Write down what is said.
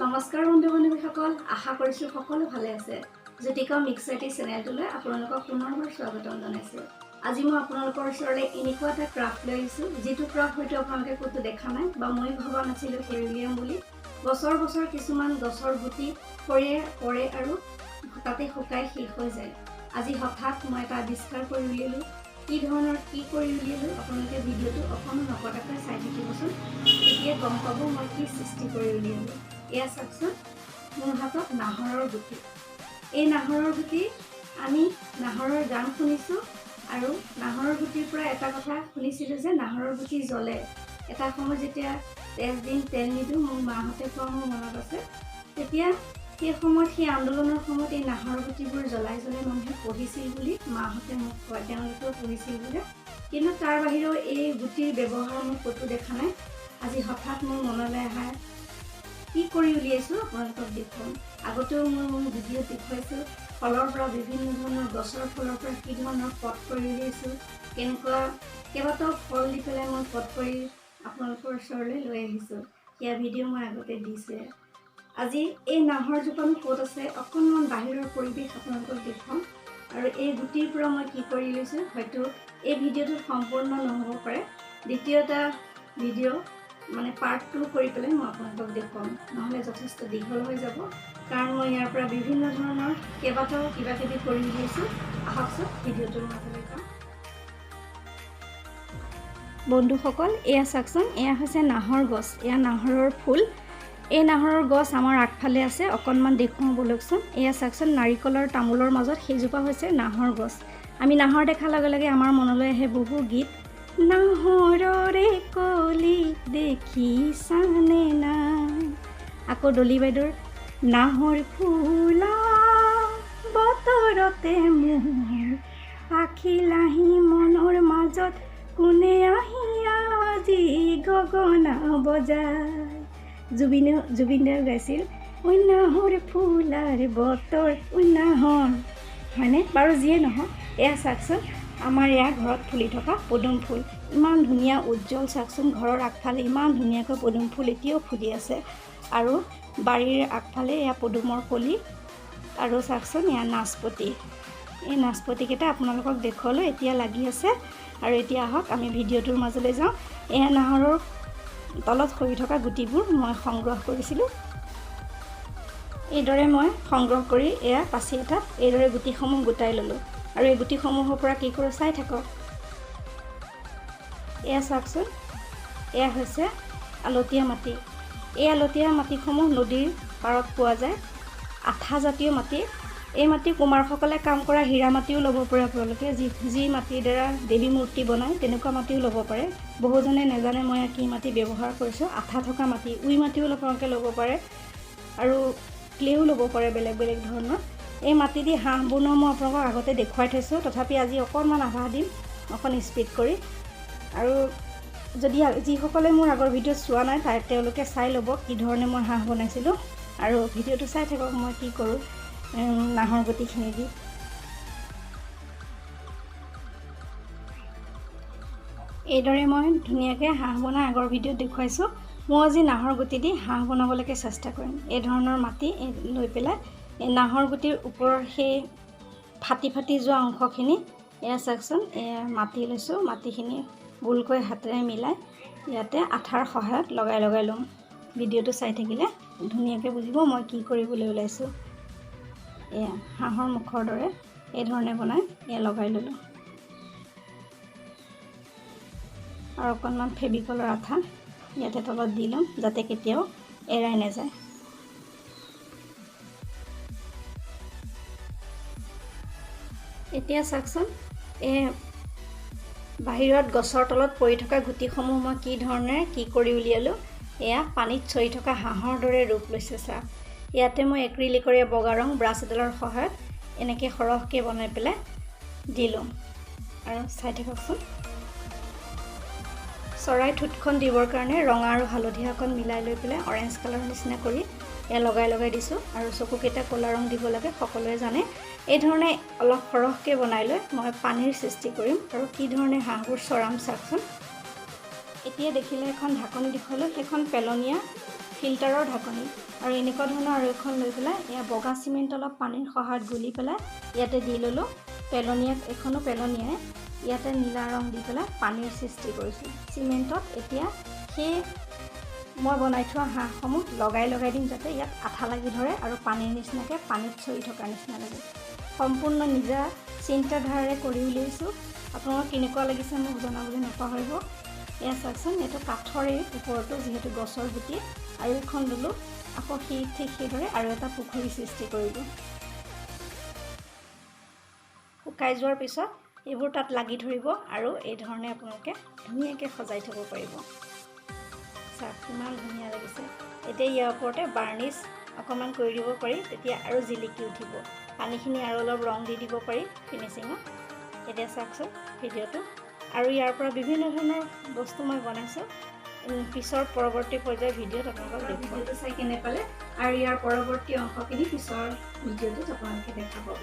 নমস্কাৰ বন্ধু-বান্ধৱীসকল, আশা কৰিছোঁ সকলো ভালে আছে। জ্যোতিকা মিক্সাইটি চেনেলটোলৈ আপোনালোকক পুনৰবাৰ স্বাগতম জনাইছোঁ। আজি মই আপোনালোকৰ ওচৰলৈ এনেকুৱা এটা ক্ৰাফ্ট লৈ আহিছোঁ, যিটো ক্ৰাফ্ট হয়তো আপোনালোকে ক'তো দেখা নাই বা মই ভবা নাছিলোঁ সেই উলিয়াম বুলি। বছৰ বছৰ কিছুমান গছৰ গুটি পৰে আৰু তাতে শুকাই শেষ হৈ যায়। আজি হঠাৎ মই এটা আৱিষ্কাৰ কৰি উলিয়ালোঁ। কি ধৰণৰ কি কৰি উলিয়ালোঁ আপোনালোকে ভিডিঅ'টো অকণো নকটাকৈ চাই থাকিবচোন। তেতিয়া গম পাব মই কি সৃষ্টি কৰি উলিয়ালোঁ। এয়া চাওকচোন, মোৰ হাতত নাহৰৰ গুটি। এই নাহৰৰ গুটি আমি নাহৰৰ গান শুনিছোঁ আৰু নাহৰৰ গুটিৰ পৰা এটা কথা শুনিছিলোঁ যে নাহৰৰ গুটি জ্বলে। এটা সময় যেতিয়া তেল নিদিওঁ মোৰ মাহঁতে কোৱা মোৰ মনত আছে। তেতিয়া সেই সময়ত সেই আন্দোলনৰ সময়ত এই নাহৰৰ গুটিবোৰ জ্বলাই মানুহে পঢ়িছিল বুলি মাহঁতে মোক কয়, তেওঁলোকেও পঢ়িছিল বোলে। কিন্তু তাৰ বাহিৰেও এই গুটিৰ ব্যৱহাৰ মই ক'তো দেখা নাই। আজি হঠাৎ মোৰ মনলৈ অহা কি কৰি উলিয়াইছোঁ আপোনালোকক দেখুৱাম। আগতেও মোৰ ভিডিঅ'ত দেখুৱাইছোঁ ফলৰ পৰা বিভিন্ন ধৰণৰ গছৰ ফলৰ পৰা কি ধৰণৰ পট কৰি উলিয়াইছোঁ, কেনেকুৱা কেইবাটাও ফল দি পেলাই মই পট কৰি আপোনালোকৰ ওচৰলৈ লৈ আহিছোঁ। সেয়া ভিডিঅ' মই আগতে দিছোঁ। আজি এই নাহৰ জোপানো ক'ত আছে অকণমান বাহিৰৰ পৰিৱেশ আপোনালোকক দেখুৱাম আৰু এই গুটিৰ পৰা মই কি কৰি লৈছোঁ হয়তো এই ভিডিঅ'টোত সম্পূৰ্ণ নহ'ব পাৰে। দ্বিতীয় এটা ভিডিঅ' মানে পাৰ্ট 2 কৰি পেলাই মই আপোনালোকক দেখুৱাম, নহ'লে যথেষ্ট দীঘল হৈ যাব। কাৰণ মই ইয়াৰ পৰা বিভিন্ন ধৰণৰ কেইবাটাও কিবা কিবি কৰি উলিয়াইছোঁ। আহকচোন ভিডিঅ'টোৰ মাজলৈ যাম। বন্ধুসকল, এয়া চাওকচোন, এয়া হৈছে নাহৰ গছ, এয়া নাহৰৰ ফুল। এই নাহৰৰ গছ আমাৰ আগফালে আছে, অকণমান দেখুৱাওঁ বলকচোন। এয়া চাওকচোন, নাৰিকলৰ তামোলৰ মাজত সেইজোপা হৈছে নাহৰ গছ। আমি নাহৰ দেখাৰ লগে লগে আমাৰ মনলৈ আহে বহু গীত। নাহৰৰে কলি দেখিছানে নাই, আকৌ ডলি বাইদেউৰ নাহৰ ফুলা বতৰতে মোৰ পাখিলাহি মনৰ মাজত কোনে আহি আজি গগনা বজায়। জুবিন দাই গাইছিল ঐ নাহৰ ফুলাৰ বতৰ ঐ নাহৰ, হয়নে বাৰু? যিয়ে নহওক, এয়া চাওকচোন আমাৰ ইয়াৰ ঘৰত ফুলি থকা পদুম ফুল। ইমান ধুনীয়া উজ্জ্বল চাওকচোন, ঘৰৰ আগফালে ইমান ধুনীয়াকৈ পদুম ফুল এতিয়াও ফুলি আছে। আৰু বাৰীৰ আগফালে এয়া পদুমৰ কলি আৰু চাওকচোন এয়া নাচপতি। এই নাচপতিকেইটা আপোনালোকক দেখুৱালোঁ, এতিয়া লাগি আছে। আৰু এতিয়া আহক আমি ভিডিঅ'টোৰ মাজলৈ যাওঁ। এয়া নাহৰৰ তলত সৰি থকা গুটিবোৰ মই সংগ্ৰহ কৰিছিলোঁ। এইদৰে মই সংগ্ৰহ কৰি এয়া পাচি এটাত এইদৰে গুটিসমূহ গোটাই ল'লোঁ আৰু এই গুটিসমূহৰ পৰা কি কৰোঁ চাই থাকক। এয়া চাওকচোন, এয়া হৈছে আলতীয়া মাটি। এই আলতীয়া মাটিসমূহ নদীৰ পাৰত পোৱা যায়, আঠাজাতীয় মাটি। এই মাটি কুমাৰসকলে কাম কৰা হীৰা মাটিও ল'ব পাৰে আপোনালোকে, যি মাটিৰ দ্বাৰা দেৱী মূৰ্তি বনায় তেনেকুৱা মাটিও ল'ব পাৰে। বহুজনে নাজানে মই কি মাটি ব্যৱহাৰ কৰিছোঁ, আঠা থকা মাটি, উই মাটিও আপোনালোকে ল'ব পাৰে আৰু ক্লেও ল'ব পাৰে বেলেগ বেলেগ ধৰণৰ। এই মাটি দি হাঁহ বনোৱা মই আপোনালোকক আগতে দেখুৱাই থৈছোঁ, তথাপি আজি অকণমান আভা দিম অকণ স্পীড কৰি। আৰু যদি যিসকলে মোৰ আগৰ ভিডিঅ' চোৱা নাই তেওঁলোকে চাই ল'ব কি ধৰণে মই হাঁহ বনাইছিলোঁ। আৰু ভিডিঅ'টো চাই থাকক মই কি কৰোঁ নাহৰ গুটিখিনি দি। এইদৰে মই ধুনীয়াকৈ হাঁহ বনাই আগৰ ভিডিঅ'ত দেখুৱাইছোঁ। মই আজি নাহৰ গুটি দি হাঁহ বনাবলৈকে চেষ্টা কৰিম। এই ধৰণৰ মাটি লৈ পেলাই এই নাহৰ গুটিৰ ওপৰৰ সেই ফাটি যোৱা অংশখিনি এয়া চাওকচোন, এয়া মাটি লৈছোঁ। মাটিখিনি গোলকৈ হাতেৰে মিলাই ইয়াতে আঠাৰ সহায়ত লগাই ল'ম। ভিডিঅ'টো চাই থাকিলে ধুনীয়াকৈ বুজিব মই কি কৰিবলৈ ওলাইছোঁ। এয়া হাঁহৰ মুখৰ দৰে এই ধৰণে বনাই এয়া লগাই ল'লোঁ আৰু অকণমান ফেভিকলৰ আঠা ইয়াতে তলত দি ল'ম যাতে কেতিয়াও এৰাই নাযায়। এতিয়া চাওকচোন, এই বাহিৰত গছৰ তলত পৰি থকা গুটিসমূহ মই কি ধৰণে কি কৰি উলিয়ালোঁ। এয়া পানীত চৰি থকা হাঁহৰ দৰে ৰূপ লৈছে চাওক। ইয়াতে মই এক্ৰিলিকৰে বগা ৰং ব্ৰাছ এডালৰ সহায়ত এনেকৈ সৰহকৈ বনাই পেলাই দি ল'ম আৰু চাই থাককচোন। চৰাই ঠোঁটখন দিবৰ কাৰণে ৰঙা আৰু হালধীয়া অকণ মিলাই লৈ পেলাই অৰেঞ্জ কালাৰ নিচিনা কৰি এয়া লগাই দিছোঁ। আৰু চকুকেইটা ক'লা ৰং দিব লাগে, সকলোৱে জানে। এই ধৰণে অলপ সৰহকৈ বনাই লৈ মই পানীৰ সৃষ্টি কৰিম আৰু কি ধৰণে হাঁহবোৰ চৰাম চাওকচোন। এতিয়া দেখিলে এখন ঢাকনি দেখুৱালোঁ, সেইখন পেলনীয়া ফিল্টাৰৰ ঢাকনি আৰু এনেকুৱা ধৰণৰ আৰু এখন লৈ পেলাই এয়া বগা চিমেণ্ট অলপ পানীৰ সহায়ত গুলি পেলাই ইয়াতে দি ল'লোঁ। পেলনীয়া এখনো পেলনীয়াই ইয়াতে নীলা ৰং দি পেলাই পানীৰ সৃষ্টি কৰিছোঁ চিমেণ্টত। এতিয়া সেই মই বনাই থোৱা হাঁহসমূহ লগাই দিম যাতে ইয়াত আঠা লাগি ধৰে আৰু পানীৰ নিচিনাকৈ পানীত চৰি থকাৰ নিচিনা লাগে। সম্পূৰ্ণ নিজা চিন্তাধাৰাৰে কৰি উলিয়াইছোঁ। আপোনালোকক কেনেকুৱা লাগিছে মোক জনাবলৈ নাপাহৰিব। এয়া চাওকচোন, এইটো কাঠৰে ওপৰতো যিহেতু গছৰ গুটি আৰু এখন ল'লোঁ। আকৌ ঠিক সেইদৰে আৰু এটা পুখুৰী সৃষ্টি কৰিলোঁ। শুকাই যোৱাৰ পিছত এইবোৰ তাত লাগি ধৰিব আৰু এই ধৰণে আপোনালোকে ধুনীয়াকৈ সজাই থ'ব পাৰিব। চাওক কিমান ধুনীয়া লাগিছে। এতিয়া ইয়াৰ ওপৰতে বাৰ্নিছ অকণমান কৰি দিব পাৰি, তেতিয়া আৰু জিলিকি উঠিব। পানীখিনি আৰু অলপ ৰং দি দিব পাৰি ফিনিচিঙত। এতিয়া চাওকচোন ভিডিঅ'টো। আৰু ইয়াৰ পৰা বিভিন্ন ধৰণৰ বস্তু মই বনাইছোঁ। পিছৰ পৰৱৰ্তী পৰ্যায়ৰ ভিডিঅ'ত আপোনালোকক ভিডিঅ'টো চাই কেনে পালে আৰু ইয়াৰ পৰৱৰ্তী অংশখিনি পিছৰ ভিডিঅ'টোত আপোনালোকে দেখা পাব।